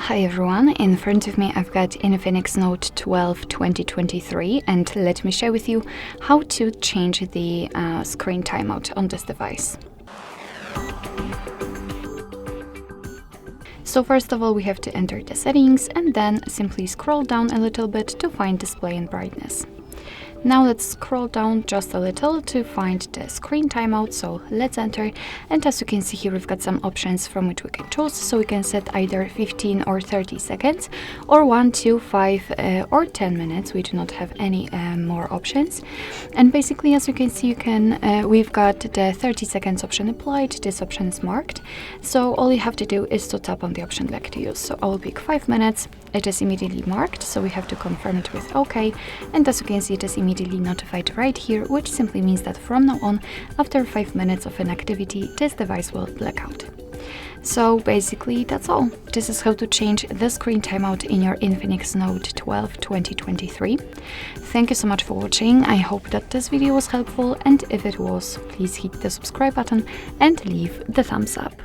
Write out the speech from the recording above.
Hi everyone, in front of me I've got INFINIX Note 12 2023 and let me share with you how to change the screen timeout on this device. So first of all we have to enter the settings and then simply scroll down a little bit to find display and brightness. Now let's scroll down just a little to find the screen timeout, so let's enter, and as you can see here we've got some options from which we can choose, so we can set either 15 or 30 seconds or 1, 2, 5 or 10 minutes. We do not have any more options, and basically as you can see we've got the 30 seconds option applied. This option is marked, so all you have to do is to tap on the option back to use. So I will pick 5 minutes. It is immediately marked, so we have to confirm it with OK, and as you can see it is immediately notified right here, which simply means that from now on, after 5 minutes of an activity, this device will black out. So basically that's all. This is how to change the screen timeout in your INFINIX Note 12 2023. Thank you so much for watching. I hope that this video was helpful, and if it was, please hit the subscribe button and leave the thumbs up.